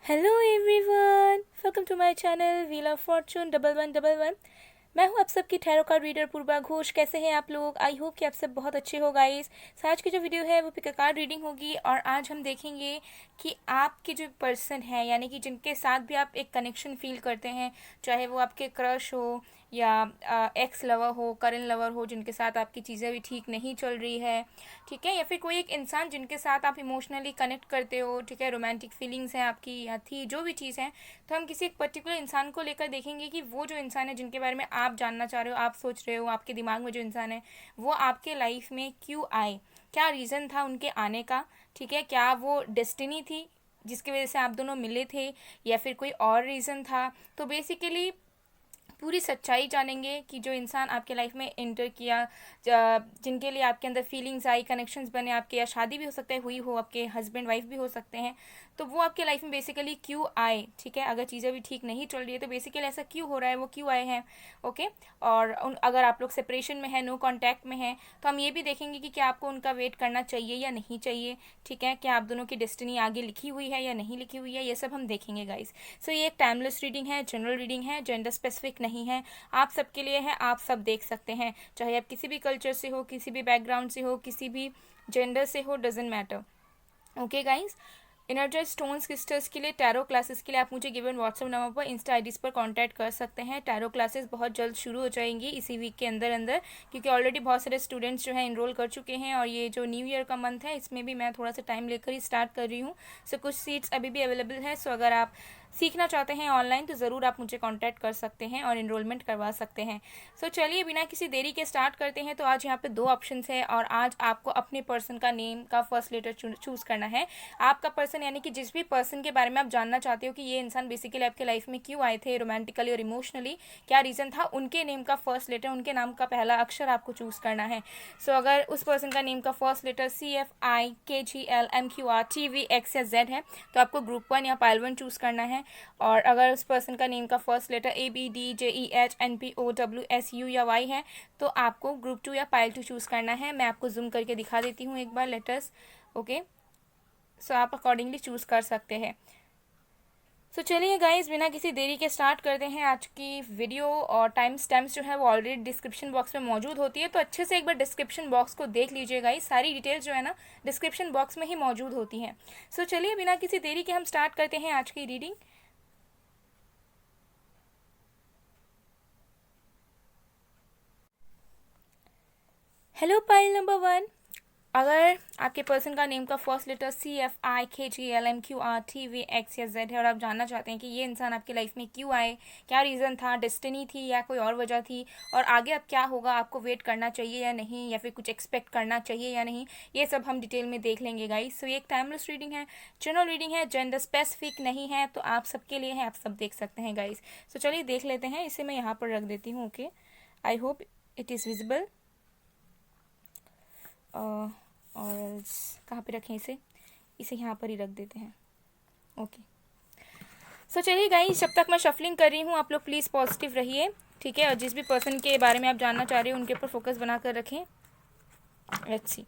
Hello everyone, welcome to my channel wheel of fortune 1111। मैं हूं आप सबकी tarot card reader Purva Ghosh. कैसे हैं आप लोग? आई होप कि आप सब बहुत अच्छे हो गाइस। सो आज की जो वीडियो है वो पिक अ कार्ड रीडिंग होगी और आज हम देखेंगे कि आपके जो पर्सन है यानी कि जिनके साथ भी आप एक कनेक्शन फील करते हैं, चाहे वो आपके क्रश हो या एक्स लवर हो, करंट लवर हो, जिनके साथ आपकी चीज़ें भी ठीक नहीं चल रही है, ठीक है, या फिर कोई एक इंसान जिनके साथ आप इमोशनली कनेक्ट करते हो, ठीक है, रोमांटिक फीलिंग्स हैं आपकी या थी जो भी चीज़ है, तो हम किसी एक पर्टिकुलर इंसान को लेकर देखेंगे कि वो जो इंसान है जिनके बारे में आप जानना चाह रहे हो, आप सोच रहे हो, आपके दिमाग में जो इंसान है वो आपके लाइफ में क्यों आए, क्या रीज़न था उनके आने का, ठीक है, क्या वो डेस्टिनी थी जिसकी वजह से आप दोनों मिले थे या फिर कोई और रीज़न था। तो बेसिकली पूरी सच्चाई जानेंगे कि जो इंसान आपके लाइफ में एंटर किया, जिनके लिए आपके अंदर फीलिंग्स आई, कनेक्शंस बने, आपके या शादी भी हो सकता है हुई हो, आपके हस्बैंड वाइफ भी हो सकते हैं, तो वो आपके लाइफ में बेसिकली क्यों आए, ठीक है, अगर चीज़ें भी ठीक नहीं चल रही है तो बेसिकली ऐसा क्यों हो रहा है, वो क्यों आए हैं, ओके। और अगर आप लोग सेपरेशन में हैं, नो कॉन्टैक्ट में हैं, तो हम ये भी देखेंगे कि क्या आपको उनका वेट करना चाहिए या नहीं चाहिए, ठीक है, क्या आप दोनों की डेस्टिनी आगे लिखी हुई है या नहीं लिखी हुई है, ये सब हम देखेंगे गाइस। सो ये एक टाइमलेस रीडिंग है, जनरल रीडिंग है, जेंडर स्पेसिफिक नहीं है, आप सबके लिए है, आप सब देख सकते हैं, चाहे आप किसी भी कल्चर से हो, किसी भी बैकग्राउंड से हो, किसी भी जेंडर से हो, doesn't matter, okay guys. Energise stones crystals के लिए, टैरो क्लासेस के लिए आप मुझे गिवन व्हाट्सएप नंबर पर, इंस्टा आईडीज पर कांटेक्ट कर सकते हैं। टैरो क्लासेस बहुत जल्द शुरू हो जाएंगी इसी वीक के अंदर अंदर, क्योंकि ऑलरेडी बहुत सारे स्टूडेंट्स जो है इनरोल कर चुके हैं और ये जो न्यू ईयर का मंथ है इसमें भी मैं थोड़ा सा टाइम लेकर ही स्टार्ट कर रही हूँ। सो कुछ सीट्स अभी भी अवेलेबल है। सो अगर आप सीखना चाहते हैं ऑनलाइन तो ज़रूर आप मुझे कांटेक्ट कर सकते हैं और इनरोलमेंट करवा सकते हैं। सो चलिए बिना किसी देरी के स्टार्ट करते हैं। तो आज यहाँ पे 2 ऑप्शंस है और आज आपको अपने पर्सन का नेम का फर्स्ट लेटर चूज़ करना है। आपका पर्सन यानी कि जिस भी पर्सन के बारे में आप जानना चाहते हो कि ये इंसान बेसिकली आपके लाइफ में क्यों आए थे, रोमांटिकली और इमोशनली क्या रीज़न था, उनके नेम का फर्स्ट लेटर, उनके नाम का पहला अक्षर आपको चूज़ करना है। सो अगर उस पर्सन का नेम का फर्स्ट लेटर CFIKGLMQRTVX या Z है तो आपको ग्रुप 1 या पाइल 1 चूज़ करना है। और अगर उस पर्सन का नेम का फर्स्ट लेटर ABDJEHNPOWSU या Y है तो आपको ग्रुप 2 या पाइल 2 चूज़ करना है। मैं आपको जूम करके दिखा देती हूँ एक बार लेटर्स, ओके। सो आप अकॉर्डिंगली चूज़ कर सकते हैं। सो चलिए गाइज बिना किसी देरी के स्टार्ट करते हैं आज की वीडियो। और टाइम स्टैम्प्स जो है वो ऑलरेडी डिस्क्रिप्शन बॉक्स में मौजूद होती है, तो अच्छे से एक बार डिस्क्रिप्शन बॉक्स को देख लीजिए गाइज, सारी डिटेल्स जो है ना डिस्क्रिप्शन बॉक्स में ही मौजूद होती हैं। सो चलिए बिना किसी देरी के हम स्टार्ट करते हैं आज की रीडिंग। Hello pile number 1। अगर आपके पर्सन का नेम का फर्स्ट लेटर CFIKGLMQRTVX या Z है और आप जानना चाहते हैं कि ये इंसान आपकी लाइफ में क्यों आए, क्या रीज़न था, डेस्टिनी थी या कोई और वजह थी, और आगे अब क्या होगा, आपको वेट करना चाहिए या नहीं, या फिर कुछ एक्सपेक्ट करना चाहिए या नहीं, ये सब हम डिटेल में देख लेंगे गाइस। सो ये एक टाइमलेस रीडिंग है, जनरल रीडिंग है, जेंडर स्पेसिफिक नहीं है, तो आप सबके लिए है, आप सब देख सकते हैं गाइस। सो चलिए देख लेते हैं। इसे मैं यहाँ पर रख देती हूँ, okay. I hope it is visible. और कहाँ पे रखें इसे, इसे यहाँ पर ही रख देते हैं, ओके। सो चलिए गाइस, जब तक मैं शफलिंग कर रही हूँ आप लोग प्लीज़ पॉजिटिव रहिए, ठीक है, और जिस भी पर्सन के बारे में आप जानना चाह रहे हो उनके ऊपर फोकस बना कर रखें। Let's see.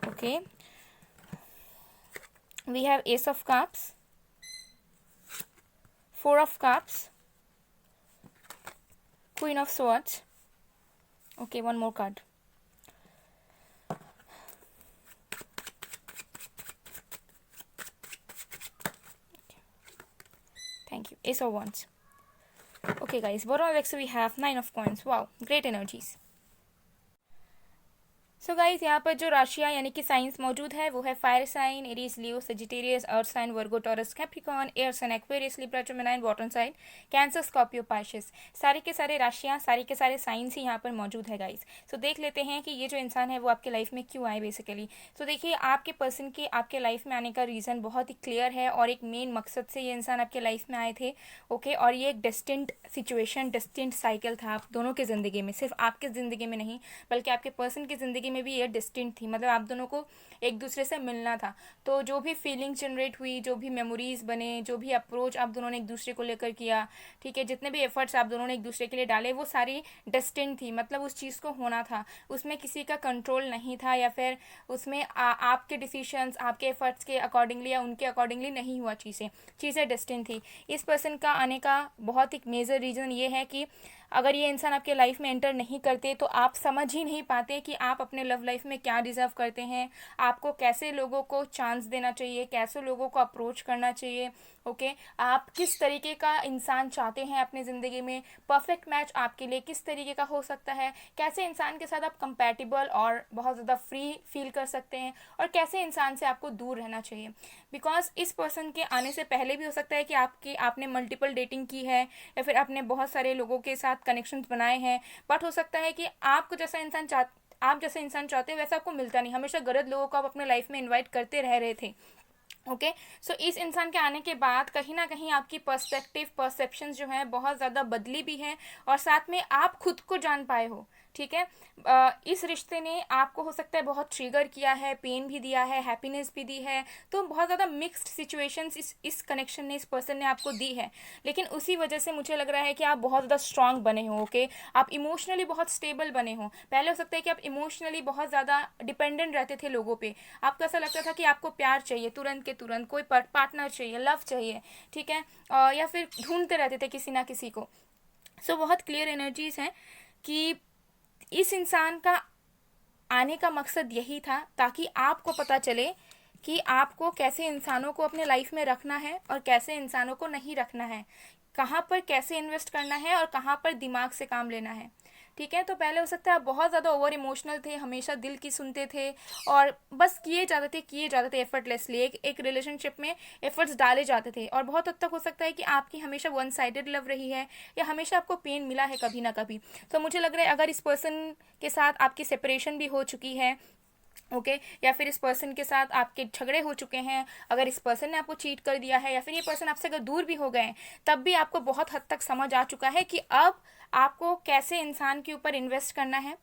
Okay, we have Ace of Cups, 4 of Cups, Queen of Swords. Okay, one more card. Thank you. Ace of Wands. Okay guys, bottom of deck we have 9 of Coins. Wow, great energies. So guys यहाँ पर जो राशियाँ यानी कि science मौजूद है वो है fire sign, Aries, Leo, Sagittarius, earth sign, Virgo, Taurus, Capricorn, air sign, Aquarius, Libra, Gemini, bottom sign, Cancer, Scorpio, Pisces, सारे के सारे राशियाँ, सारे के सारे साइंस ही यहाँ पर मौजूद है गाइस। सो देख लेते हैं कि ये जो इंसान है वो आपके लाइफ में क्यों आए बेसिकली। सो देखिए, आपके पर्सन के आपके लाइफ में आने का रीज़न बहुत ही क्लियर है और एक मेन मकसद से ये इंसान आपके लाइफ में आए थे, ओके। और ये एक डेस्टिन्ड सिचुएशन, डेस्टिन्ड साइकिल था आप दोनों की ज़िंदगी में, सिर्फ आपके ज़िंदगी में नहीं बल्कि आपके पर्सन की ज़िंदगी में भी ये डिस्टिंक्ट थी, मतलब आप दोनों को एक दूसरे से मिलना था। तो जो भी फीलिंग जनरेट हुई, जो भी मेमोरीज बने, जो भी अप्रोच आप दोनों ने एक दूसरे को लेकर किया, ठीक है, जितने भी एफर्ट्स आप दोनों ने एक दूसरे के लिए डाले, वो सारी डेस्टिन्ड थी, मतलब उस चीज़ को होना था, उसमें किसी का कंट्रोल नहीं था, या फिर उसमें आपके डिसीशंस आपके एफर्ट्स के अकॉर्डिंगली या उनके अकॉर्डिंगली नहीं हुआ, चीज़ें डेस्टिन थी। इस पर्सन का आने का बहुत एक मेजर रीज़न ये है कि अगर ये इंसान आपके लाइफ में एंटर नहीं करते तो आप समझ ही नहीं पाते कि आप अपने लव लाइफ में क्या डिज़र्व करते हैं, आपको कैसे लोगों को चांस देना चाहिए, कैसे लोगों को अप्रोच करना चाहिए। ओके, आप किस तरीके का इंसान चाहते हैं अपनी ज़िंदगी में, परफेक्ट मैच आपके लिए किस तरीके का हो सकता है, कैसे इंसान के साथ आप कंपैटिबल और बहुत ज़्यादा फ्री फील कर सकते हैं, और कैसे इंसान से आपको दूर रहना चाहिए। बिकॉज इस पर्सन के आने से पहले भी हो सकता है कि आपने मल्टीपल डेटिंग की है, या फिर आपने बहुत सारे लोगों के साथ कनेक्शंस बनाए हैं, बट हो सकता है कि आप जैसा इंसान चाहते हैं वैसा आपको मिलता नहीं, हमेशा गलत लोगों को आप अपने लाइफ में इन्वाइट करते रह रहे थे। ओके, सो इस इंसान के आने के बाद कहीं ना कहीं आपकी परसेप्शंस जो है बहुत ज़्यादा बदली भी है, और साथ में आप खुद को जान पाए हो। ठीक है, इस रिश्ते ने आपको हो सकता है बहुत ट्रिगर किया है, पेन भी दिया है, हैप्पीनेस भी दी है, तो बहुत ज़्यादा मिक्स्ड सिचुएशंस इस कनेक्शन ने, इस पर्सन ने आपको दी है। लेकिन उसी वजह से मुझे लग रहा है कि आप बहुत ज़्यादा स्ट्रांग बने हो। ओके, आप इमोशनली बहुत स्टेबल बने हो। पहले हो सकता है कि आप इमोशनली बहुत ज़्यादा डिपेंडेंट रहते थे लोगों पे, आपको ऐसा लगता था कि आपको प्यार चाहिए तुरंत के तुरंत, कोई पार्टनर चाहिए, लव चाहिए, ठीक है, या फिर ढूंढते रहते थे किसी ना किसी को। सो बहुत क्लियर एनर्जीज हैं कि इस इंसान का आने का मकसद यही था, ताकि आपको पता चले कि आपको कैसे इंसानों को अपने लाइफ में रखना है और कैसे इंसानों को नहीं रखना है, कहाँ पर कैसे इन्वेस्ट करना है और कहाँ पर दिमाग से काम लेना है। ठीक है, तो पहले हो सकता है आप बहुत ज़्यादा ओवर इमोशनल थे, हमेशा दिल की सुनते थे और बस किए जाते थे एफर्टलेसली, एक रिलेशनशिप में एफर्ट्स डाले जाते थे, और बहुत हद तक हो सकता है कि आपकी हमेशा वन साइडेड लव रही है, या हमेशा आपको पेन मिला है कभी ना कभी। तो मुझे लग रहा है अगर इस पर्सन के साथ आपकी सेपरेशन भी हो चुकी है, ओके, या फिर इस पर्सन के साथ आपके झगड़े हो चुके हैं, अगर इस पर्सन ने आपको चीट कर दिया है, या फिर ये पर्सन आपसे अगर दूर भी हो गए, तब भी आपको बहुत हद तक समझ आ चुका है कि अब आपको कैसे इंसान के ऊपर इन्वेस्ट करना है,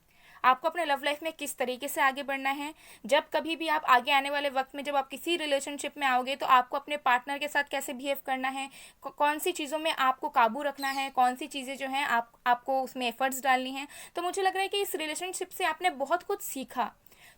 आपको अपने लव लाइफ में किस तरीके से आगे बढ़ना है। जब कभी भी आप आगे आने वाले वक्त में जब आप किसी रिलेशनशिप में आओगे, तो आपको अपने पार्टनर के साथ कैसे बिहेव करना है, कौन सी चीज़ों में आपको काबू रखना है, कौन सी चीज़ें जो हैं आपको उसमें एफर्ट्स डालनी है। तो मुझे लग रहा है कि इस रिलेशनशिप से आपने बहुत कुछ सीखा।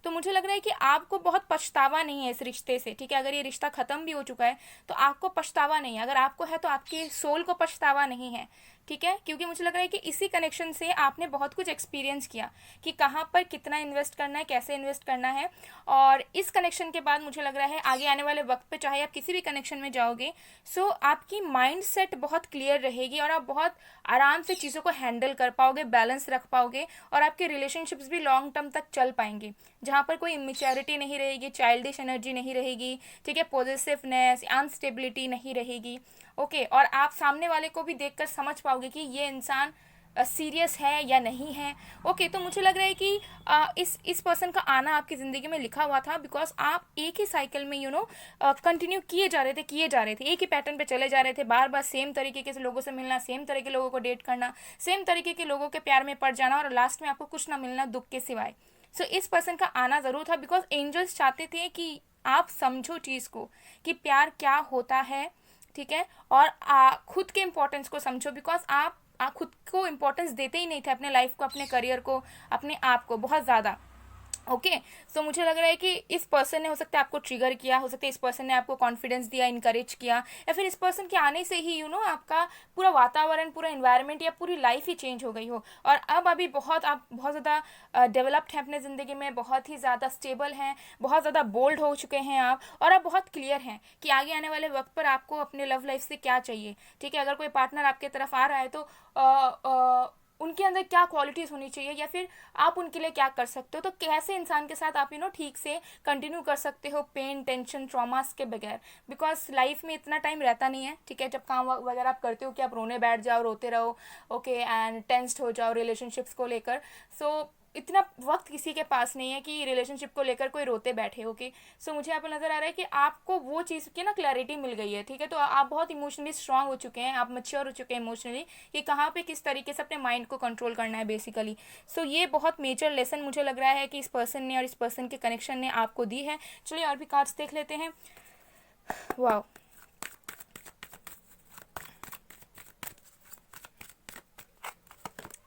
तो मुझे लग रहा है कि आपको बहुत पछतावा नहीं है इस रिश्ते से। ठीक है, अगर ये रिश्ता ख़त्म भी हो चुका है तो आपको पछतावा नहीं है, अगर आपको है तो आपके सोल को पछतावा नहीं है। ठीक है, क्योंकि मुझे लग रहा है कि इसी कनेक्शन से आपने बहुत कुछ एक्सपीरियंस किया कि कहाँ पर कितना इन्वेस्ट करना है, कैसे इन्वेस्ट करना है। और इस कनेक्शन के बाद मुझे लग रहा है आगे आने वाले वक्त पे चाहे आप किसी भी कनेक्शन में जाओगे, सो आपकी माइंड सेट बहुत क्लियर रहेगी और आप बहुत आराम से चीज़ों को हैंडल कर पाओगे, बैलेंस रख पाओगे, और आपके रिलेशनशिप्स भी लॉन्ग टर्म तक चल पाएंगे, जहाँ पर कोई इमेच्योरिटी नहीं रहेगी, चाइल्डिश एनर्जी नहीं रहेगी, ठीक है, पॉजिटिवनेस, अनस्टेबिलिटी नहीं रहेगी। ओके, और आप सामने वाले को भी देखकर समझ पाओगे कि ये इंसान सीरियस है या नहीं है। ओके, तो मुझे लग रहा है कि इस पर्सन का आना आपकी ज़िंदगी में लिखा हुआ था, बिकॉज आप एक ही साइकिल में कंटिन्यू किए जा रहे थे, एक ही पैटर्न पे चले जा रहे थे, बार बार सेम तरीके के लोगों से मिलना, सेम तरह के लोगों को डेट करना, सेम तरीके के लोगों के प्यार में पड़ जाना, और लास्ट में आपको कुछ ना मिलना दुख के सिवाय। सो इस पर्सन का आना ज़रूर था, बिकॉज एंजल्स चाहते थे कि आप समझो चीज़ को कि प्यार क्या होता है। ठीक है, और खुद के इम्पोर्टेंस को समझो, बिकॉज आप खुद को इम्पोर्टेंस देते ही नहीं थे, अपने लाइफ को, अपने करियर को, अपने आप को बहुत ज़्यादा। ओके, सो मुझे लग रहा है कि इस पर्सन ने हो सकता है आपको ट्रिगर किया, हो सकता है इस पर्सन ने आपको कॉन्फिडेंस दिया, इनकरेज किया, या फिर इस पर्सन के आने से ही आपका पूरा वातावरण, पूरा एनवायरनमेंट या पूरी लाइफ ही चेंज हो गई हो, और अब अभी आप बहुत ज़्यादा डेवलप्ड हैं अपने ज़िंदगी में, बहुत ही ज़्यादा स्टेबल हैं, बहुत ज़्यादा बोल्ड हो चुके हैं आप, और आप बहुत क्लियर हैं कि आगे आने वाले वक्त पर आपको अपने लव लाइफ से क्या चाहिए। ठीक है, अगर कोई पार्टनर आपके तरफ आ रहा है तो उनके अंदर क्या क्वालिटीज़ होनी चाहिए, या फिर आप उनके लिए क्या कर सकते हो, तो कैसे इंसान के साथ आप ठीक से कंटिन्यू कर सकते हो पेन, टेंशन, ट्रॉमास के बगैर, बिकॉज लाइफ में इतना टाइम रहता नहीं है। ठीक है, जब काम वगैरह आप करते हो कि आप रोने बैठ जाओ, रोते रहो, ओके, एंड टेंस्ड हो जाओ रिलेशनशिप्स को लेकर। सो इतना वक्त किसी के पास नहीं है कि रिलेशनशिप को लेकर कोई रोते बैठे। ओके, सो मुझे यहाँ पर नज़र आ रहा है कि आपको वो चीज़ की ना क्लैरिटी मिल गई है। ठीक है, तो आप बहुत इमोशनली स्ट्रांग हो चुके हैं, आप मैच्योर हो चुके हैं इमोशनली कि कहाँ पे किस तरीके से अपने माइंड को कंट्रोल करना है बेसिकली। सो ये बहुत मेजर लेसन मुझे लग रहा है कि इस पर्सन ने और इस पर्सन के कनेक्शन ने आपको दी है। चलिए और भी कार्ड्स देख लेते हैं। वाह,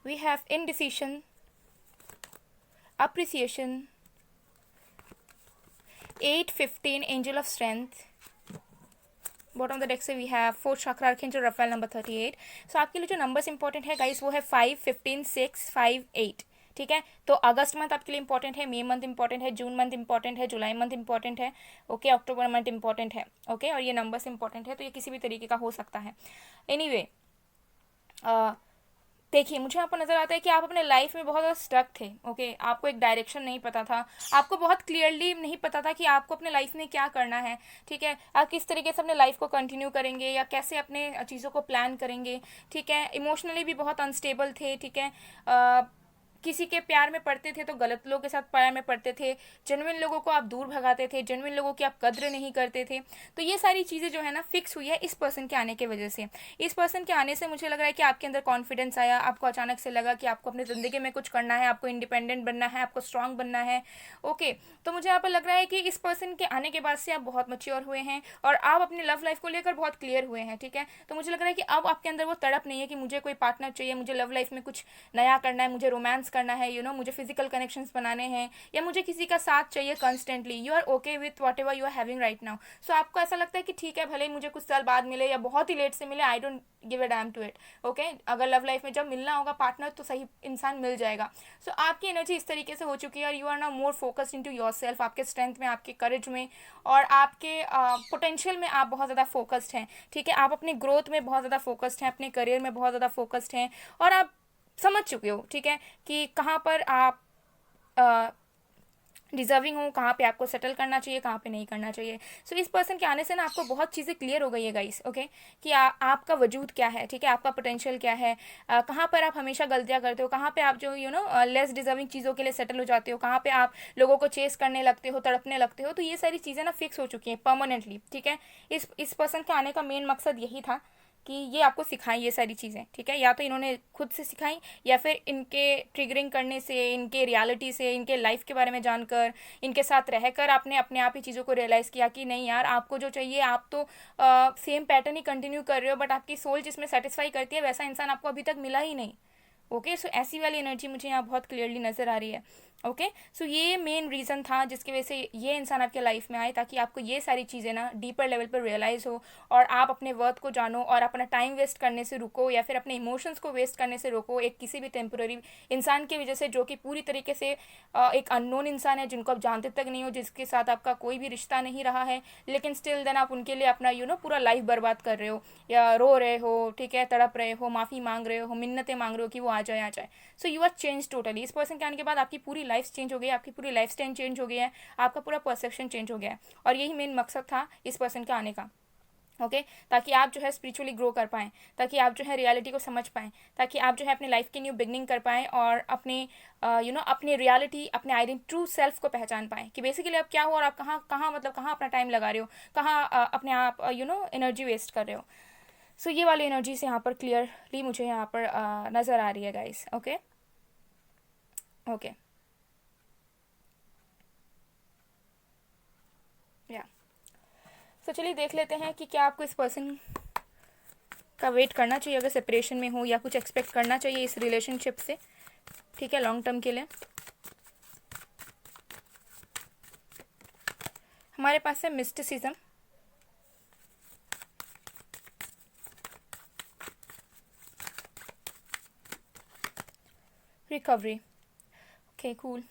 we have indecision, appreciation, 8-15 angel of strength. Bottom of the deck से वी हैव 4 चक्र आर्कएंजल रफेल नंबर 38। सो आपके लिए जो नंबर्स इंपॉर्टेंट है गाइस वो है 5, 15, 6, 5, 8। ठीक है, तो अगस्त मंथ आपके लिए इंपॉर्टेंट है, मई मंथ इंपॉर्टेंट है, जून मंथ इंपॉर्टेंट है, जुलाई मंथ इंपॉर्टेंट है, ओके, अक्टूबर मंथ इंपॉर्टेंट है, ओके, और ये नंबर्स इंपॉर्टेंट है, तो ये किसी भी तरीके का हो सकता है। एनीवे देखिए, मुझे यहाँ पर नज़र आता है कि आप अपने लाइफ में बहुत ज़्यादा स्टक थे। ओके, आपको एक डायरेक्शन नहीं पता था, आपको बहुत क्लियरली नहीं पता था कि आपको अपने लाइफ में क्या करना है। ठीक है, आप किस तरीके से अपने लाइफ को कंटिन्यू करेंगे या कैसे अपने चीज़ों को प्लान करेंगे। ठीक है, इमोशनली भी बहुत अनस्टेबल थे। ठीक है, किसी के प्यार में पड़ते थे तो गलत लोगों के साथ प्यार में पड़ते थे, जेन्युइन लोगों को आप दूर भगाते थे, जेन्युइन लोगों की आप कद्र नहीं करते थे। तो ये सारी चीज़ें जो है ना फिक्स हुई है इस पर्सन के आने की वजह से। इस पर्सन के आने से मुझे लग रहा है कि आपके अंदर कॉन्फिडेंस आया, आपको अचानक से लगा कि आपको अपनी ज़िंदगी में कुछ करना है, आपको इंडिपेंडेंट बनना है, आपको स्ट्रांग बनना है। ओके, तो मुझे यहाँ पर लग रहा है कि इस पर्सन के आने के बाद से आप बहुत मैच्योर हुए हैं और आप अपनी लव लाइफ को लेकर बहुत क्लियर हुए हैं। ठीक है, तो मुझे लग रहा है कि अब आपके अंदर वो तड़प नहीं है कि मुझे कोई पार्टनर चाहिए, मुझे लव लाइफ में कुछ नया करना है, मुझे रोमांस करना है, मुझे फिजिकल कनेक्शंस बनाने हैं, या मुझे किसी का साथ चाहिए constantly. You are okay with whatever you are having right now. So आपको ऐसा लगता है कि ठीक है, भले ही मुझे कुछ साल बाद मिले या बहुत ही लेट से मिले, I don't give a damn to it. Okay, अगर लव लाइफ में जब मिलना होगा पार्टनर तो सही इंसान मिल जाएगा। सो आपकी एनर्जी इस तरीके से हो चुकी है और you are now more focused into yourself, आपके स्ट्रेंथ में, आपके करेज में और आपके पोटेंशियल में आप बहुत ज़्यादा फोकस्ड हैं। ठीक है, आप अपनी ग्रोथ में बहुत ज़्यादा फोकस्ड हैं, अपने करियर में बहुत ज़्यादा फोकस्ड हैं और आप समझ चुके हो। ठीक है, कि कहाँ पर आप डिजर्विंग हो, कहाँ पे आपको सेटल करना चाहिए, कहाँ पे नहीं करना चाहिए। सो इस पर्सन के आने से ना आपको बहुत चीज़ें क्लियर हो गई है गाइस। ओके, कि आपका वजूद क्या है। ठीक है, आपका पोटेंशियल क्या है, कहाँ पर आप हमेशा गलतियाँ करते हो, कहाँ पे आप जो लेस डिजर्विंग चीज़ों के लिए सेटल हो जाते हो, कहाँ पे आप लोगों को चेस करने लगते हो, तड़पने लगते हो। तो ये सारी चीज़ें ना फिक्स हो चुकी हैं परमानेंटली। ठीक है, इस पर्सन के आने का मेन मकसद यही था कि ये आपको सिखाएं ये सारी चीज़ें। ठीक है, या तो इन्होंने खुद से सिखाई या फिर इनके ट्रिगरिंग करने से, इनके रियलिटी से, इनके लाइफ के बारे में जानकर, इनके साथ रहकर आपने अपने आप ही चीज़ों को रियलाइज़ किया कि नहीं यार, आपको जो चाहिए, आप तो सेम पैटर्न ही कंटिन्यू कर रहे हो, बट आपकी सोल जिसमें सेटिस्फाई करती है वैसा इंसान आपको अभी तक मिला ही नहीं। ओके, सो ऐसी वाली एनर्जी मुझे यहाँ बहुत क्लियरली नज़र आ रही है। ओके, सो ये मेन रीज़न था जिसकी वजह से ये इंसान आपके लाइफ में आए, ताकि आपको ये सारी चीज़ें ना डीपर लेवल पर रियलाइज़ हो और आप अपने वर्थ को जानो और अपना टाइम वेस्ट करने से रुको या फिर अपने इमोशंस को वेस्ट करने से रोको एक किसी भी टेम्पोररी इंसान की वजह से, जो कि पूरी तरीके से एक अननोन इंसान है, जिनको आप जानते तक नहीं हो, जिसके साथ आपका कोई भी रिश्ता नहीं रहा है, लेकिन स्टिल देन आप उनके लिए अपना पूरा लाइफ बर्बाद कर रहे हो या रो रहे हो। ठीक है, तड़प रहे हो, माफ़ी मांग रहे हो, मिन्नतें मांग रहे हो कि वो आ जाए आ जाए। So you are change totally. इस पर्सन के आने के बाद आपकी पूरी लाइफ चेंज हो गई है, आपकी पूरी लाइफ स्टाइल चेंज हो गई है, आपका पूरा परसेप्शन चेंज हो गया है और यही मेन मकसद था इस पर्सन के आने का। ओके, ताकि आप जो है स्पिरिचुअली ग्रो कर पाएँ, ताकि आप जो है रियलिटी को समझ पाएँ, ताकि आप जो है अपनी लाइफ की न्यू बिगनिंग कर पाएँ और अपने अपनी रियलिटी, अपने आइडेंटिटी, ट्रू सेल्फ को पहचान पाएँ कि बेसिकली आप क्या हो और आप कहाँ अपना टाइम लगा रहे हो, कहाँ अपने आप एनर्जी वेस्ट कर रहे हो। सो ये वाली एनर्जी से यहाँ पर क्लियरली मुझे यहाँ पर नज़र आ रही है गाइस। ओके ओके, या सो चलिए देख लेते हैं कि क्या आपको इस पर्सन का वेट करना चाहिए अगर सेपरेशन में हो, या कुछ एक्सपेक्ट करना चाहिए इस रिलेशनशिप से। ठीक है, लॉन्ग टर्म के लिए हमारे पास है mysticism, recovery. Okay cool,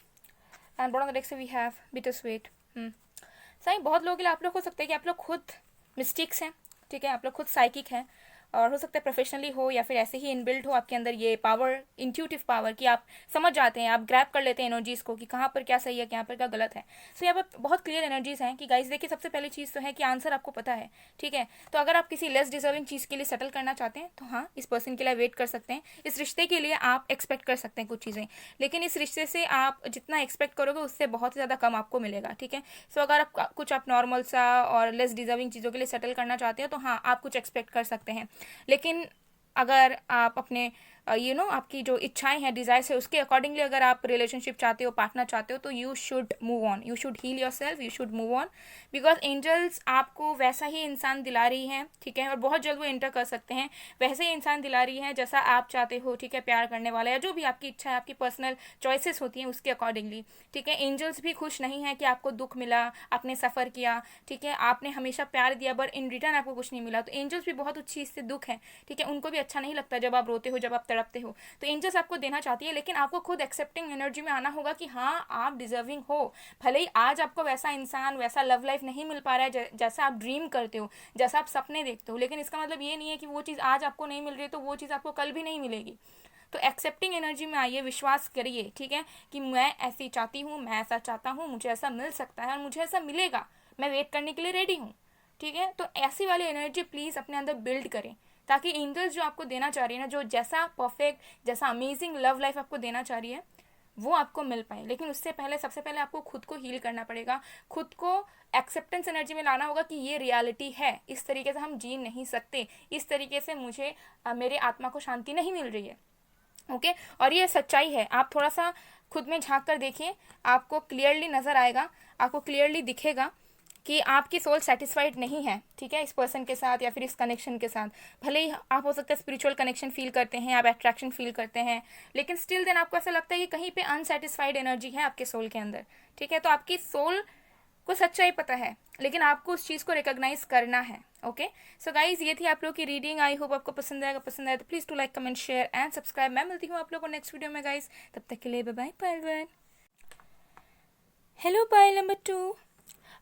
and bottom of the deck से वी हैव बिटर स्वीट। सही, बहुत लोगों के लिए आप लोग हो सकता है कि आप लोग खुद मिस्टेक्स हैं। ठीक है, आप लोग खुद साइकिक हैं और हो सकता है प्रोफेशनली हो या फिर ऐसे ही इनबिल्ट हो आपके अंदर ये पावर, इंट्यूटिव पावर, कि आप समझ जाते हैं, आप ग्रैब कर लेते हैं एनर्जीज को कि कहाँ पर क्या सही है, कहाँ पर क्या गलत है। सो यहाँ पर बहुत क्लियर एनर्जीज हैं कि गाइस देखिए, सबसे पहली चीज़ तो है कि आंसर आपको पता है, ठीक है। तो अगर आप किसी लेस डिजर्विंग चीज़ के लिए सेटल करना चाहते हैं तो हाँ, इस पर्सन के लिए वेट कर सकते हैं। इस रिश्ते के लिए आप एक्सपेक्ट कर सकते हैं कुछ चीज़ें, लेकिन इस रिश्ते से आप जितना एक्सपेक्ट करोगे उससे बहुत ही ज़्यादा कम आपको मिलेगा, ठीक है। सो अगर आप कुछ आप नॉर्मल सा और लेस डिजर्विंग चीज़ों के लिए सेटल करना चाहते हो तो हाँ, आप कुछ एक्सपेक्ट कर सकते हैं। लेकिन अगर आप अपने आपकी जो इच्छाएं हैं, डिजायर्स है, उसके अकॉर्डिंगली अगर आप रिलेशनशिप चाहते हो, पार्टनर चाहते हो, तो you should move on, you should heal yourself, you should move on, because angels आपको वैसा ही इंसान दिला रही हैं, ठीक है। और बहुत जल्द वो एंटर कर सकते हैं, वैसे ही इंसान दिला रही है जैसा आप चाहते हो, ठीक है, प्यार करने वाला, या जो भी आपकी इच्छा है, आपकी पर्सनल चॉइसेस होती हैं उसके अकॉर्डिंगली, ठीक है। एंजल्स भी खुश नहीं है कि आपको दुख मिला, आपने सफ़र किया, ठीक है, आपने हमेशा प्यार दिया बट इन रिटर्न आपको कुछ नहीं मिला। तो एंजल्स भी बहुत उस चीज़ से दुख है, ठीक है, उनको भी अच्छा नहीं लगता जब आप रोते हो, जब आप तड़पते हो। तो एंजल्स आपको देना चाहती है, लेकिन आपको खुद एक्सेप्टिंग एनर्जी में आना होगा कि हाँ, आप डिजर्विंग हो। भले ही आज आपको वैसा इंसान, वैसा लव लाइफ नहीं मिल पा रहा है जैसा आप ड्रीम करते हो, जैसा आप सपने देखते हो, लेकिन इसका मतलब ये नहीं है कि वो चीज़ आज आपको नहीं मिल रही तो वो चीज़ आपको कल भी नहीं मिलेगी। तो एक्सेप्टिंग एनर्जी में आइए, विश्वास करिए, ठीक है, कि मैं ऐसी चाहती हूँ, मैं ऐसा चाहता हूँ, मुझे ऐसा मिल सकता है और मुझे ऐसा मिलेगा, मैं वेट करने के लिए रेडी हूँ, ठीक है। तो ऐसी वाली एनर्जी प्लीज़ अपने अंदर बिल्ड करें, ताकि एंजल्स जो आपको देना चाह रही है ना, जो जैसा परफेक्ट, जैसा अमेजिंग लव लाइफ आपको देना चाह रही है, वो आपको मिल पाए। लेकिन उससे पहले, सबसे पहले आपको खुद को हील करना पड़ेगा, खुद को एक्सेप्टेंस एनर्जी में लाना होगा कि ये रियलिटी है, इस तरीके से हम जी नहीं सकते, इस तरीके से मुझे मेरे आत्मा को शांति नहीं मिल रही है, ओके। और ये सच्चाई है, आप थोड़ा सा खुद में झांक कर देखिए, आपको क्लियरली नज़र आएगा, आपको क्लियरली दिखेगा कि आपकी सोल सेटिस्फाइड नहीं है, ठीक है, इस पर्सन के साथ या फिर इस कनेक्शन के साथ। भले ही आप हो सकता है स्पिरिचुअल कनेक्शन फील करते हैं, आप अट्रैक्शन फील करते हैं, लेकिन स्टिल देन आपको ऐसा लगता है कि कहीं पे अनसेटिस्फाइड एनर्जी है आपके सोल के अंदर, ठीक है। तो आपकी सोल को सच्चाई पता है, लेकिन आपको उस चीज़ को रिकॉग्नाइज करना है, ओके। सो गाइज, ये थी आप लोग की रीडिंग। आई होप आपको पसंद आएगा, पसंद आए तो please to like, comment, share and subscribe. मैं मिलती हूँ आप लोग को नेक्स्ट वीडियो में गाइज, तब तक के लिए बाय बाय पायल 1। Hello pile number 2।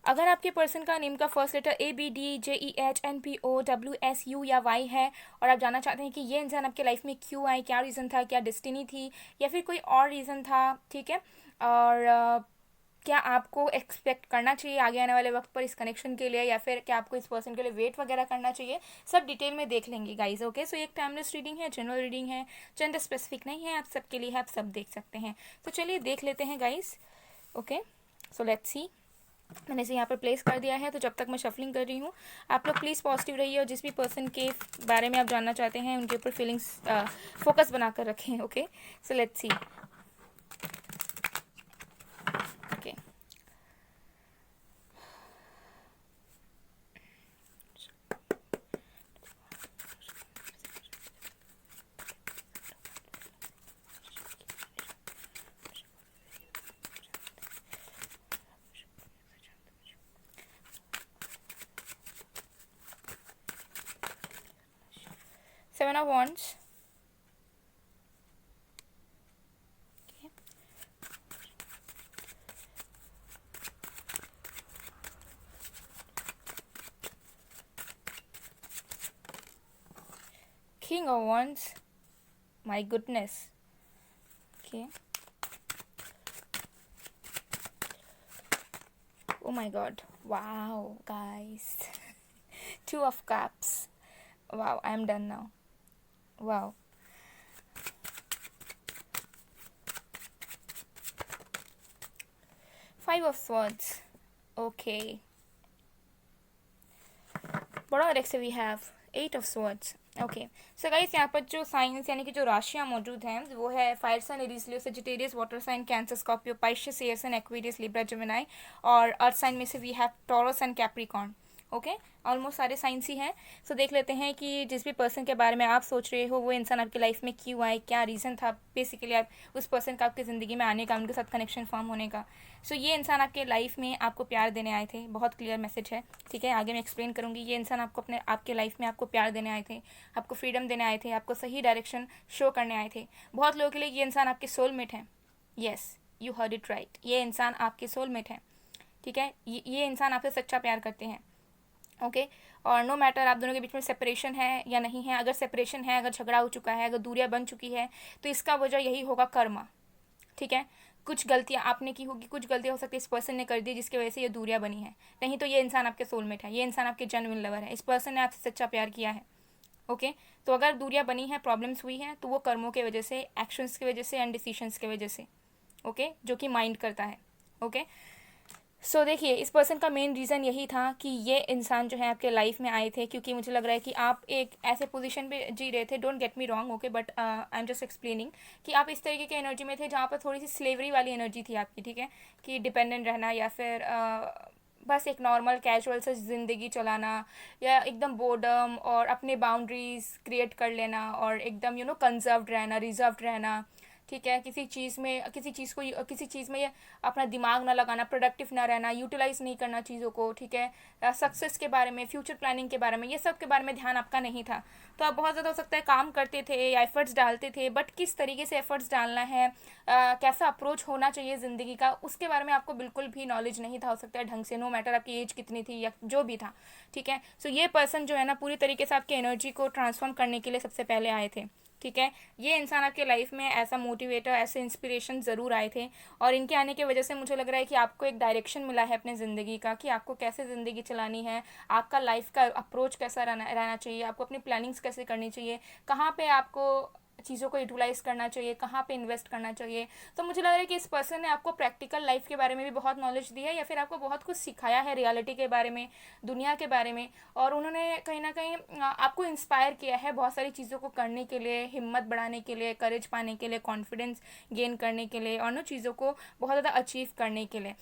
अगर आपके पर्सन का नेम का फर्स्ट लेटर ABDJEHNPOWSU या Y है और आप जानना चाहते हैं कि ये इंसान आपके लाइफ में क्यों आए, क्या रीज़न था, क्या डेस्टिनी थी या फिर कोई और रीज़न था, ठीक है, और क्या आपको एक्सपेक्ट करना चाहिए आगे आने वाले वक्त पर इस कनेक्शन के लिए, या फिर क्या आपको इस पर्सन के लिए वेट वगैरह करना चाहिए, सब डिटेल में देख लेंगे गाइज, ओके। सो एक टाइमलेस रीडिंग है, जनरल रीडिंग है, जेंडर स्पेसिफिक नहीं है, आप सबके लिए है, आप सब देख सकते हैं। तो चलिए देख लेते हैं guys, okay. So let's see, मैंने इसे यहाँ पर प्लेस कर दिया है। तो जब तक मैं शफलिंग कर रही हूँ, आप लोग प्लीज़ पॉजिटिव रहिए और जिस भी पर्सन के बारे में आप जानना चाहते हैं उनके ऊपर फीलिंग्स फोकस बनाकर रखें, okay. So let's see, okay. Seven of Wands, okay. King of Wands, my goodness, okay. Oh my god, wow guys. Two of Cups, wow, I am done now, wow. Five of Swords, okay. बड़ा और से we have 8 of Swords, okay. So guys, यहाँ पर जो science यानी कि जो राशियाँ मौजूद हैं वो है fire sign, Aries, Leo, Sagittarius, water sign, Cancer, Scorpio, Pisces, air sign, Aquarius, Libra, Gemini, और अर्थ साइन में से we have Taurus and Capricorn, okay. Almost सारे साइंस ही हैं। सो देख लेते हैं कि जिस भी पर्सन के बारे में आप सोच रहे हो वो इंसान आपकी लाइफ में क्यों आए, क्या रीज़न था बेसिकली आप उस पर्सन का आपकी ज़िंदगी में आने का, उनके साथ कनेक्शन फॉर्म होने का। सो ये इंसान आपके लाइफ में आपको प्यार देने आए थे, बहुत क्लियर मैसेज है, ठीक है। आगे मैं एक्सप्लेन करूँगी। ये इंसान आपके लाइफ में आपको प्यार देने आए थे, आपको फ्रीडम देने आए थे, आपको सही डायरेक्शन शो करने आए थे। बहुत लोगों के लिए ये इंसान आपके सोलमेट है। Yes, you heard it right, ये इंसान आपके सोलमेट है, ठीक है। ये इंसान आपसे सच्चा प्यार करते हैं, ओके। और नो मैटर आप दोनों के बीच में सेपरेशन है या नहीं है, अगर सेपरेशन है, अगर झगड़ा हो चुका है, अगर दूरियां बन चुकी है, तो इसका वजह यही होगा कर्मा। ठीक है, कुछ गलतियां आपने की होगी, कुछ गलतियां हो सकती है इस पर्सन ने कर दी जिसकी वजह से ये दूरियां बनी है। नहीं तो ये इंसान आपके सोलमेट है, ये इंसान आपके जेन्युइन लवर है, इस पर्सन ने आपसे सच्चा प्यार किया है। ओके, तो अगर दूरियां बनी हैं, प्रॉब्लम्स हुई हैं, तो वो कर्मों की वजह से, एक्शंस की वजह से एंड डिसीशंस की वजह से। ओके, जो कि माइंड करता है। ओके, सो देखिए, इस पर्सन का मेन रीज़न यही था कि ये इंसान जो है आपके लाइफ में आए थे क्योंकि मुझे लग रहा है कि आप एक ऐसे पोजीशन पे जी रहे थे, don't get me wrong, okay, but I am just explaining कि आप इस तरीके की एनर्जी में थे जहाँ पर थोड़ी सी स्लेवरी वाली एनर्जी थी आपकी। ठीक है, कि डिपेंडेंट रहना या फिर बस एक नॉर्मल कैजुअल से ज़िंदगी चलाना, या एकदम बोर्डम और अपने बाउंड्रीज क्रिएट कर लेना और एकदम कंजर्व्ड रहना, रिजर्व्ड रहना। ठीक है, किसी चीज़ में ये अपना दिमाग ना लगाना, प्रोडक्टिव ना रहना, यूटिलाइज नहीं करना चीज़ों को। ठीक है, सक्सेस के बारे में, फ्यूचर प्लानिंग के बारे में, ये सब के बारे में ध्यान आपका नहीं था। तो आप बहुत ज़्यादा हो सकता है काम करते थे या एफर्ट्स डालते थे, बट किस तरीके से एफर्ट्स डालना है, कैसा अप्रोच होना चाहिए ज़िंदगी का, उसके बारे में आपको बिल्कुल भी नॉलेज नहीं था हो सकता है ढंग से, नो मैटर आपकी एज कितनी थी या जो भी था। ठीक है, सो ये पर्सन जो है ना पूरी तरीके से आपकी एनर्जी को ट्रांसफॉर्म करने के लिए सबसे पहले आए थे। ठीक है, ये इंसान आपके लाइफ में ऐसा मोटिवेटर, ऐसे इंस्पिरेशन ज़रूर आए थे, और इनके आने की वजह से मुझे लग रहा है कि आपको एक डायरेक्शन मिला है अपने ज़िंदगी का कि आपको कैसे ज़िंदगी चलानी है, आपका लाइफ का अप्रोच कैसा रहना चाहिए, आपको अपनी प्लानिंग्स कैसे करनी चाहिए, कहाँ पे आपको चीज़ों को यूटिलाइज करना चाहिए, कहाँ पे इन्वेस्ट करना चाहिए। तो मुझे लग रहा है कि इस पर्सन ने आपको प्रैक्टिकल लाइफ के बारे में भी बहुत नॉलेज दी है, या फिर आपको बहुत कुछ सिखाया है रियलिटी के बारे में, दुनिया के बारे में, और उन्होंने कहीं ना कहीं आपको इंस्पायर किया है बहुत सारी चीज़ों को करने के लिए, हिम्मत बढ़ाने के लिए, करेज पाने के लिए, कॉन्फिडेंस गेन करने के लिए, और चीज़ों को बहुत ज़्यादा अचीव करने के लिए।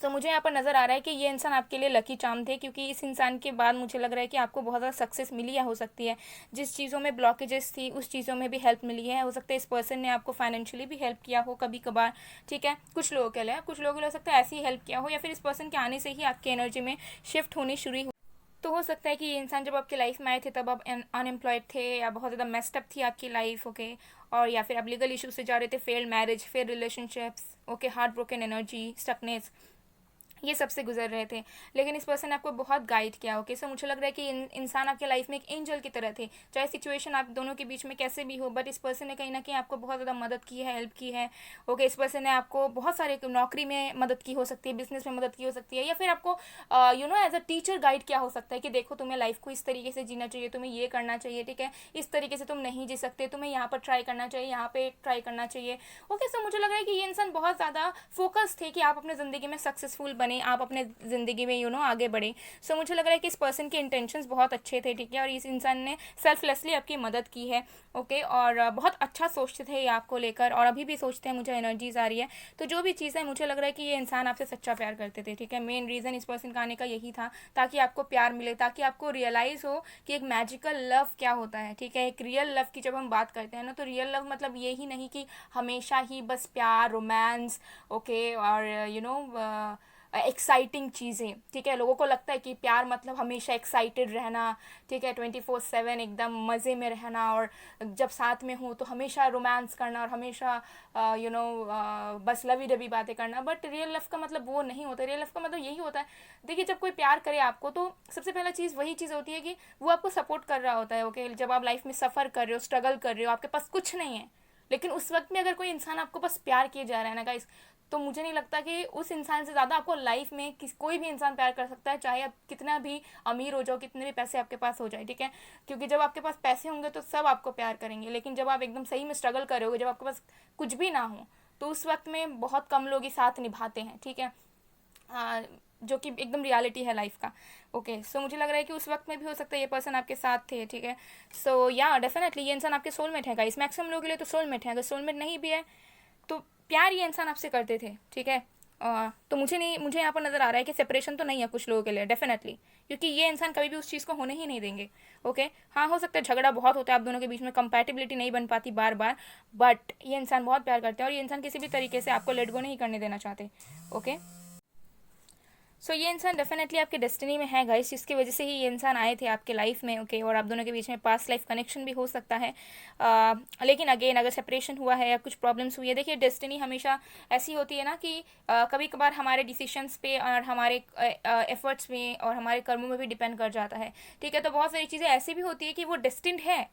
तो मुझे यहाँ पर नज़र आ रहा है कि ये इंसान आपके लिए लकी चार्म थे, क्योंकि इस इंसान के बाद मुझे लग रहा है कि आपको बहुत ज़्यादा सक्सेस मिली या हो सकती है जिस चीज़ों में ब्लॉकेजेस थी उस चीज़ों में भी हेल्प मिली है। हो सकता है इस पर्सन ने आपको फाइनेंशियली भी हेल्प किया हो कभी कभार। ठीक है, कुछ लोगों के लिए हो सकता है ऐसे ही हेल्प किया हो, या फिर इस पर्सन के आने से ही आपकी एनर्जी में शिफ्ट होनी शुरू हुई। तो हो सकता है कि ये इंसान जब आपकी लाइफ में आए थे तब आप अनएम्प्लॉयड थे, या बहुत ज़्यादा मेस्ड अप थी आपकी लाइफ। ओके, और या फिर आप लीगल इशूज से जा रहे थे, failed marriage, failed relationships, okay, heart broken energy, stuckness, ये सबसे गुजर रहे थे, लेकिन इस पर्सन ने आपको बहुत गाइड किया। ओके, सो मुझे लग रहा है कि इंसान आपके लाइफ में एक एंजल की तरह थे, चाहे सिचुएशन आप दोनों के बीच में कैसे भी हो, बट इस पर्सन ने कहीं ना कहीं आपको बहुत ज़्यादा मदद की है, हेल्प की है। ओके, इस पर्सन ने आपको बहुत सारे नौकरी में मदद की हो सकती है, बिजनेस में मदद की हो सकती है, या फिर आपको एज अ टीचर गाइड किया हो सकता है कि देखो तुम्हें लाइफ को इस तरीके से जीना चाहिए, तुम्हें ये करना चाहिए। ठीक है, इस तरीके से तुम नहीं जी सकते, तुम्हें यहाँ पर ट्राई करना चाहिए, यहाँ पे ट्राई करना चाहिए। ओके, सो मुझे लग रहा है कि ये इंसान बहुत ज़्यादा फोकस थे कि आप अपने ज़िंदगी में सक्सेसफुल बने, आप अपने ज़िंदगी में आगे बढ़े। सो मुझे लग रहा है कि इस पर्सन के इंटेंशंस बहुत अच्छे थे। ठीक है, और इस इंसान ने सेल्फलेसली आपकी मदद की है। ओके, और बहुत अच्छा सोचते थे ये आपको लेकर, और अभी भी सोचते हैं, मुझे एनर्जीज आ रही है। तो जो भी चीज़ है, मुझे लग रहा है कि ये इंसान आपसे सच्चा प्यार करते थे। ठीक है, मेन रीज़न इस पर्सन का आने का यही था, ताकि आपको प्यार मिले, ताकि आपको रियलाइज़ हो कि एक मैजिकल लव क्या होता है। ठीक है, एक रियल लव की जब हम बात करते हैं ना, तो रियल लव मतलब ये ही नहीं कि हमेशा ही बस प्यार, रोमांस, ओके, और एक्साइटिंग चीज़ें। ठीक है, लोगों को लगता है कि प्यार मतलब हमेशा एक्साइटेड रहना। ठीक है, 24/7 एकदम मज़े में रहना, और जब साथ में हो तो हमेशा रोमांस करना, और हमेशा बस लवी डबी बातें करना। बट रियल लव का मतलब वो नहीं होता। रियल लव का मतलब यही होता है, देखिए, जब कोई प्यार करे आपको तो सबसे पहला चीज़ वही चीज़ होती है कि वो आपको सपोर्ट कर रहा होता है। ओके, जब आप लाइफ में सफ़र कर रहे हो, स्ट्रगल कर रहे हो, आपके पास कुछ नहीं है, लेकिन उस वक्त में अगर कोई इंसान आपको बस प्यार किए जा रहा है ना गाइस, तो मुझे नहीं लगता कि उस इंसान से ज़्यादा आपको लाइफ में कोई भी इंसान प्यार कर सकता है, चाहे आप कितना भी अमीर हो जाओ, कितने भी पैसे आपके पास हो जाए। ठीक है, क्योंकि जब आपके पास पैसे होंगे तो सब आपको प्यार करेंगे, लेकिन जब आप एकदम सही में स्ट्रगल कर रहे हो, जब आपके पास कुछ भी ना हो, तो उस वक्त में बहुत कम लोग ही साथ निभाते हैं। ठीक है, जो कि एकदम रियलिटी है लाइफ का। ओके, सो मुझे लग रहा है कि उस वक्त में भी हो सकता है ये पर्सन आपके साथ थे। ठीक है, सो या डेफिनेटली ये इंसान आपके सोलमेट है गाइस। मैक्सिमम लोगों के लिए तो सोलमेट है, अगर सोलमेट नहीं भी है तो प्यार ये इंसान आपसे करते थे। ठीक है, तो मुझे यहाँ पर नज़र आ रहा है कि सेपरेशन तो नहीं है कुछ लोगों के लिए डेफिनेटली, क्योंकि ये इंसान कभी भी उस चीज़ को होने ही नहीं देंगे। ओके, हाँ, हो सकता है झगड़ा बहुत होता है आप दोनों के बीच में, कंपैटिबिलिटी नहीं बन पाती बार बार, बट ये इंसान बहुत प्यार करते हैं, और ये इंसान किसी भी तरीके से आपको लेट गो नहीं करने देना चाहते। ओके, सो ये इंसान डेफिनेटली आपके डेस्टिनी में है गाइस, जिसकी वजह से ही ये इंसान आए थे आपके लाइफ में, ओके। और आप दोनों के बीच में पास्ट लाइफ कनेक्शन भी हो सकता है। लेकिन अगेन अगर सेपरेशन हुआ है या कुछ प्रॉब्लम्स हुई है, देखिए डेस्टिनी हमेशा ऐसी होती है ना कि कभी कभार हमारे डिसीशंस पे और हमारे एफर्ट्स में और हमारे कर्मों में भी डिपेंड कर जाता है, ठीक है। तो बहुत सारी चीज़ें ऐसी भी होती है कि वो डेस्टिन्ड है,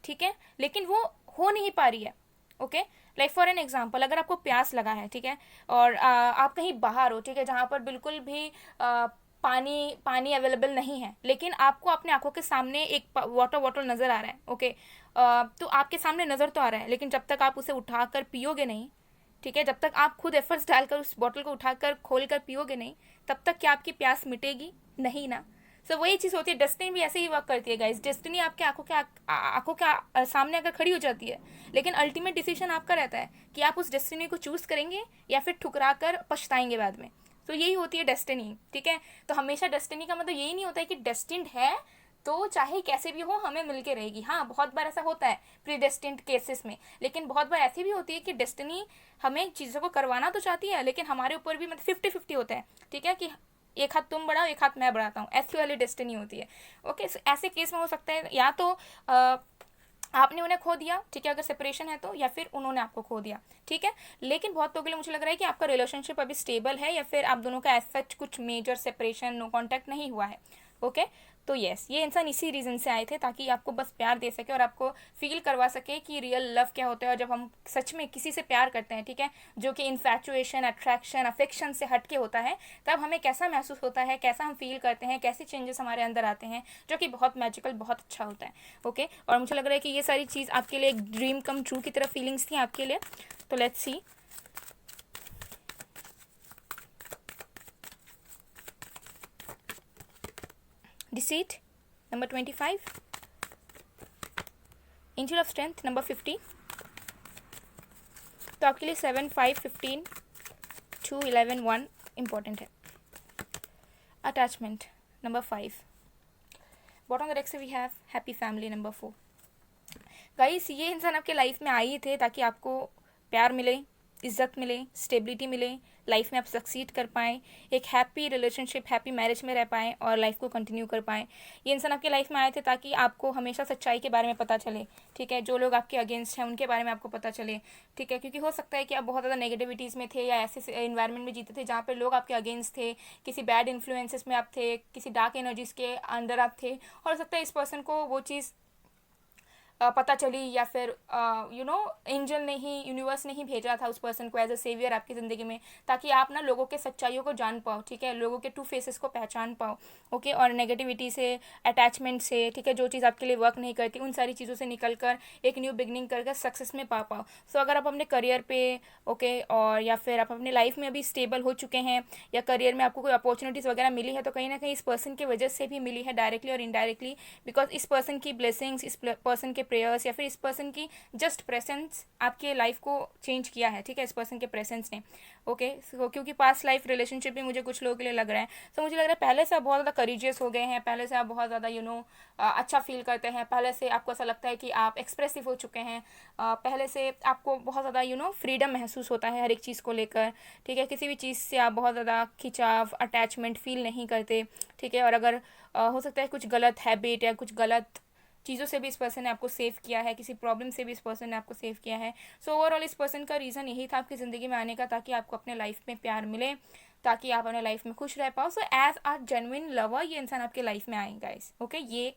ठीक है, लेकिन वो हो नहीं पा रही है, okay. Like for an example, अगर आपको प्यास लगा है, ठीक है, और आप कहीं बाहर हो, ठीक है, जहाँ पर बिल्कुल भी पानी पानी अवेलेबल नहीं है, लेकिन आपको अपने आंखों के सामने एक वाटर बॉटल नज़र आ रहा है, ओके। तो आपके सामने नज़र तो आ रहा है, लेकिन जब तक आप उसे उठाकर पियोगे नहीं, ठीक है, जब तक आप खुद एफर्ट्स डालकर उस बॉटल को उठाकर खोल कर पियोगे नहीं, तब तक क्या आपकी प्यास मिटेगी? नहीं ना। सो वही चीज़ होती है, डेस्टिनी भी ऐसे ही वर्क करती है गाइस। डेस्टिनी आपके आंखों के सामने अगर खड़ी हो जाती है, लेकिन अल्टीमेट डिसीजन आपका रहता है कि आप उस डेस्टिनी को चूज करेंगे या फिर ठुकरा कर पछताएंगे बाद में। तो यही होती है डेस्टिनी, ठीक है। तो हमेशा डेस्टिनी का मतलब यही नहीं होता है कि डेस्टिन्ड है तो चाहे कैसे भी हो हमें मिलके रहेगी। हाँ, बहुत बार ऐसा होता है प्रीडेस्टिन्ड केसेस में, लेकिन बहुत बार ऐसी भी होती है कि डेस्टिनी हमें चीज़ों को करवाना तो चाहती है, लेकिन हमारे ऊपर भी मतलब 50-50 होता है, ठीक है, कि एक हाथ तुम बढ़ाओ एक हाथ मैं बढ़ाता हूँ, ऐसी वाली डेस्टिनी होती है, ओके। ऐसे केस में हो सकता है या तो आपने उन्हें खो दिया, ठीक है, अगर सेपरेशन है तो, या फिर उन्होंने आपको खो दिया, ठीक है। लेकिन बहुत लोगों के लिए मुझे लग रहा है कि आपका रिलेशनशिप अभी स्टेबल है, या फिर आप दोनों का ऐसा कुछ मेजर सेपरेशन, नो कॉन्टैक्ट नहीं हुआ है, ओके। तो यस, ये इंसान इसी रीज़न से आए थे, ताकि आपको बस प्यार दे सके और आपको फील करवा सके कि रियल लव क्या होता है। और जब हम सच में किसी से प्यार करते हैं, ठीक है, जो कि इन्फैचुएशन, अट्रैक्शन, अफेक्शन से हट के होता है, तब हमें कैसा महसूस होता है, कैसा हम फील करते हैं, कैसे चेंजेस हमारे अंदर आते हैं, जो कि बहुत मैजिकल, बहुत अच्छा होता है, ओके। और मुझे लग रहा है कि ये सारी चीज़ आपके लिए एक ड्रीम कम ट्रू की तरह फीलिंग्स थी आपके लिए। तो let's see. Deceit, number 25. Angel of Strength, number 50. तो आपके लिए 7, 5, 15, 2, 11, 1 इम्पॉर्टेंट है। Attachment, number 5. Bottom of the deck से we have happy family, number 4. Guys, ये इंसान आपके लाइफ में आए थे ताकि आपको प्यार मिले, इज्जत मिले, स्टेबिलिटी मिले, लाइफ में आप सक्सीड कर पाएँ, एक हैप्पी रिलेशनशिप, हैप्पी मैरिज में रह पाएँ और लाइफ को कंटिन्यू कर पाएँ। ये इंसान आपके लाइफ में आए थे ताकि आपको हमेशा सच्चाई के बारे में पता चले, ठीक है, जो लोग आपके अगेंस्ट हैं उनके बारे में आपको पता चले, ठीक है, क्योंकि हो सकता है कि आप बहुत ज़्यादा नेगेटिविटीज़ में थे या ऐसे इन्वायरमेंट में जीते थे जहाँ पर लोग आपके अगेंस्ट थे, किसी बैड इन्फ्लुएंसेस में आप थे, किसी डार्क एनर्जीज़ के अंदर आप थे, और हो सकता है इस पर्सन को वो चीज़ पता चली, या फिर एंजल ने ही, यूनिवर्स ने ही भेजा था उस पर्सन को एज अ सेवियर आपकी ज़िंदगी में, ताकि आप ना लोगों के सच्चाइयों को जान पाओ, ठीक है, लोगों के टू फेसेस को पहचान पाओ, ओके। और नेगेटिविटी से, अटैचमेंट से, ठीक है, जो चीज़ आपके लिए वर्क नहीं करती, उन सारी चीज़ों से निकल कर एक न्यू बिगनिंग कर सक्सेस में पा पाओ। सो अगर आप अपने करियर पे, ओके, और या फिर आप अपने लाइफ में अभी स्टेबल हो चुके हैं, या करियर में आपको कोई अपॉर्चुनिटीज़ वगैरह मिली है, तो कहीं ना कहीं इस पर्सन की वजह से भी मिली है, डायरेक्टली और इनडायरेक्टली, बिकॉज इस पर्सन की ब्लेसिंग्स, इस पर्सन के प्रेयर्स, या फिर इस पर्सन की जस्ट प्रेजेंस आपके लाइफ को चेंज किया है, ठीक है, इस पर्सन के प्रेजेंस ने, ओके। क्योंकि पास्ट लाइफ रिलेशनशिप भी मुझे कुछ लोगों के लिए लग रहा है, तो मुझे लग रहा है पहले से आप बहुत ज़्यादा करेजियस हो गए हैं, पहले से आप बहुत ज़्यादा अच्छा फील करते हैं, पहले से आपको ऐसा लगता है कि आप एक्सप्रेसिव हो चुके हैं, पहले से आपको बहुत ज़्यादा फ्रीडम महसूस होता है हर एक चीज़ को लेकर, ठीक है, किसी भी चीज़ से आप बहुत ज़्यादा खिंचाव, अटैचमेंट फील नहीं करते, ठीक है। और अगर हो सकता है कुछ गलत हैबिट या कुछ गलत चीज़ों से भी इस पर्सन ने आपको सेव किया है, किसी प्रॉब्लम से भी इस पर्सन ने आपको सेव किया है। सो ओवरऑल इस पर्सन का रीज़न यही था आपकी ज़िंदगी में आने का, ताकि आपको अपने लाइफ में प्यार मिले, ताकि आप अपने लाइफ में खुश रह पाओ। So as a genuine lover ये इंसान आपके लाइफ में आए गाइस, ओके, ये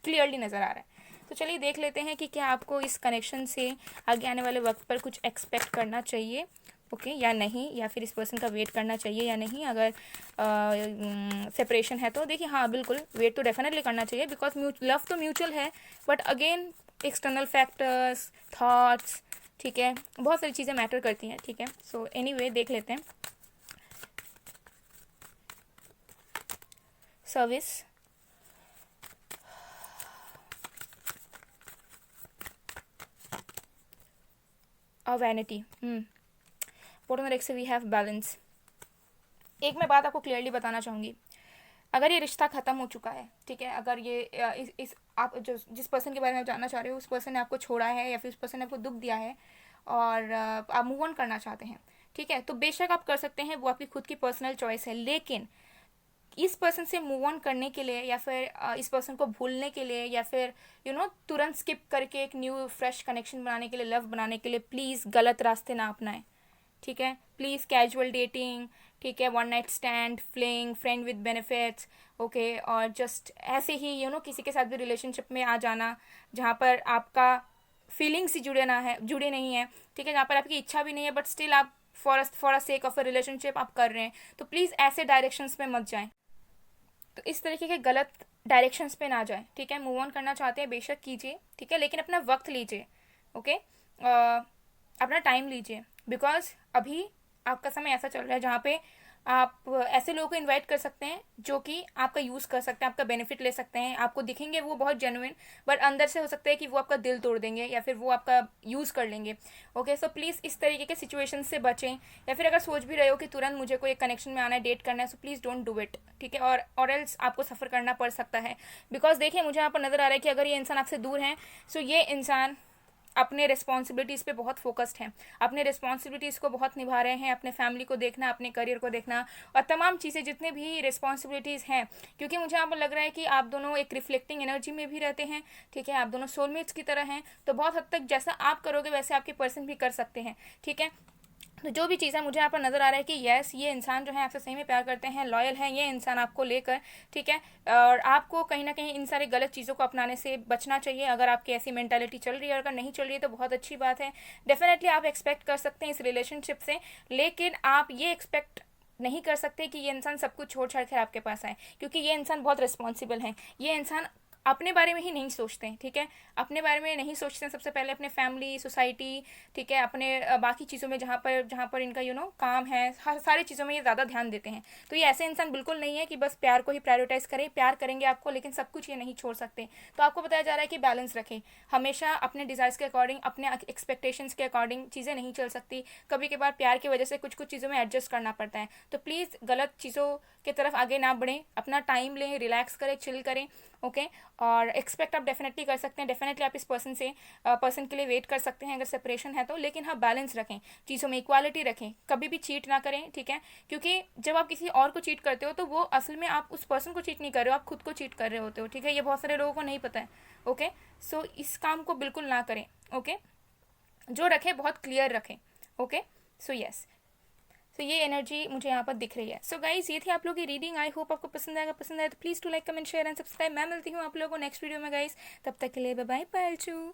क्लियरली नज़र आ रहा है। तो चलिए देख लेते हैं कि क्या आपको इस कनेक्शन से आगे आने वाले वक्त पर कुछ एक्सपेक्ट करना चाहिए, ओके, या नहीं, या फिर इस पर्सन का वेट करना चाहिए या नहीं। अगर सेपरेशन है तो देखिए, हाँ बिल्कुल वेट तो डेफिनेटली करना चाहिए, बिकॉज लव तो म्यूचुअल है, but again external factors, thoughts, ठीक है, बहुत सारी चीज़ें मैटर करती हैं, ठीक है। सो एनीवे देख लेते हैं। सर्विस, और vanity, bottom of the we have balance. एक मैं बात आपको क्लियरली बताना चाहूँगी, अगर ये रिश्ता ख़त्म हो चुका है, ठीक है, अगर ये इस आप जिस पर्सन के बारे में आप जानना चाह रहे हो, उस पर्सन ने आपको छोड़ा है या फिर उस पर्सन ने आपको दुख दिया है और आप मूव ऑन करना चाहते हैं, ठीक है, तो बेशक आप कर सकते हैं, वो आपकी खुद की पर्सनल चॉइस है। लेकिन इस पर्सन से मूव ऑन करने के लिए या फिर इस पर्सन को भूलने के लिए या फिर तुरंत स्किप करके एक न्यू फ्रेश कनेक्शन बनाने के लिए, लव बनाने के लिए प्लीज़ गलत रास्ते ना अपनाएं, ठीक है। प्लीज़ कैजुअल डेटिंग, ठीक है, one night stand, fling, friend with benefits, okay, और जस्ट ऐसे ही किसी के साथ भी रिलेशनशिप में आ जाना जहाँ पर आपका फीलिंग्स ही जुड़े नहीं है, ठीक है, जहाँ पर आपकी इच्छा भी नहीं है बट स्टिल आप for a sake of a relationship आप कर रहे हैं, तो प्लीज़ ऐसे डायरेक्शंस में मत जाएं। तो इस तरीके के गलत डायरेक्शंस पे ना जाएं, ठीक है। मूव ऑन करना चाहते हैं बेशक कीजिए, ठीक है, लेकिन अपना वक्त लीजिए, ओके, अपना टाइम लीजिए, बिकॉज अभी आपका समय ऐसा चल रहा है जहाँ पे आप ऐसे लोगों को इनवाइट कर सकते हैं जो कि आपका यूज़ कर सकते हैं, आपका बेनिफिट ले सकते हैं, आपको दिखेंगे वो बहुत जेन्युइन, बट अंदर से हो सकता है कि वो आपका दिल तोड़ देंगे या फिर वो आपका यूज़ कर लेंगे, ओके। सो प्लीज़ इस तरीके के सिचुएशन से बचें, या फिर अगर सोच भी रहे हो कि तुरंत मुझे कोई एक कनेक्शन में आना है, डेट करना है, so please don't do it, ठीक है, और एल्स आपको सफ़र करना पड़ सकता है। बिकॉज देखिए, मुझे यहाँ पर नज़र आ रहा है कि अगर ये इंसान आपसे दूर है, सो ये इंसान अपने रिस्पॉन्सिबिलिटीज़ पे बहुत फोकस्ड हैं, अपने रिस्पॉन्सिबिलिटीज़ को बहुत निभा रहे हैं, अपने फैमिली को देखना, अपने करियर को देखना और तमाम चीज़ें जितने भी रिस्पॉन्सिबिलिटीज़ हैं, क्योंकि मुझे यहाँ पर लग रहा है कि आप दोनों एक रिफ्लेक्टिंग एनर्जी में भी रहते हैं, ठीक है, आप दोनों सोलमेट्स की तरह हैं, तो बहुत हद तक जैसा आप करोगे वैसे आपके पर्सन भी कर सकते हैं, ठीक है। तो जो भी चीज़ है मुझे यहाँ पर नज़र आ रहा है कि यस, ये इंसान जो है आपसे सही में प्यार करते हैं, लॉयल है ये इंसान आपको लेकर, ठीक है, और आपको कहीं ना कहीं इन सारी गलत चीज़ों को अपनाने से बचना चाहिए। अगर आपकी ऐसी मेंटालिटी चल रही है, अगर नहीं चल रही है तो बहुत अच्छी बात है, डेफिनेटली आप एक्सपेक्ट कर सकते हैं इस रिलेशनशिप से, लेकिन आप ये एक्सपेक्ट नहीं कर सकते कि ये इंसान सब कुछ छोड़ छाड़ कर आपके पास आए, क्योंकि ये इंसान बहुत रिस्पॉन्सिबल है, ये इंसान अपने बारे में ही नहीं सोचते हैं, ठीक है, अपने बारे में नहीं सोचते हैं, सबसे पहले अपने फैमिली, सोसाइटी, ठीक है, अपने बाकी चीज़ों में जहाँ पर इनका काम है, हर सारी चीज़ों में ये ज़्यादा ध्यान देते हैं। तो ये ऐसे इंसान बिल्कुल नहीं है कि बस प्यार को ही प्रायोरिटाइज करें, प्यार करेंगे आपको लेकिन सब कुछ ये नहीं छोड़ सकते। तो आपको बताया जा रहा है कि बैलेंस रखें, हमेशा अपने डिज़ायर्स के अकॉर्डिंग, अपने एक्सपेक्टेशंस के अकॉर्डिंग चीज़ें नहीं चल सकती, कभी कभार प्यार की वजह से कुछ कुछ चीज़ों में एडजस्ट करना पड़ता है। तो प्लीज़ गलत चीज़ों की तरफ आगे ना बढ़ें, अपना टाइम लें, रिलैक्स करें, चिल करें, ओके। और एक्सपेक्ट आप डेफिनेटली कर सकते हैं, डेफिनेटली आप इस पर्सन के लिए वेट कर सकते हैं अगर सेपरेशन है तो, लेकिन हाँ बैलेंस रखें, चीज़ों में इक्वालिटी रखें, कभी भी चीट ना करें, ठीक है, क्योंकि जब आप किसी और को चीट करते हो तो वो असल में आप उस पर्सन को चीट नहीं कर रहे हो, आप खुद को चीट कर रहे होते हो, ठीक है, ये बहुत सारे लोगों को नहीं पता है, ओके। सो इस काम को बिल्कुल ना करें, ओके, जो रखें बहुत क्लियर रखें, ओके। सो यस, तो ये एनर्जी मुझे यहाँ पर दिख रही है। सो गाइज, ये थी आप लोगों की रीडिंग, आई होप आपको पसंद आएगा, पसंद आए तो please to like, comment, share and subscribe. मैं मिलती हूँ आप लोगों को नेक्स्ट वीडियो में गाइज, तब तक के लिए बाय बाय, पायलचू।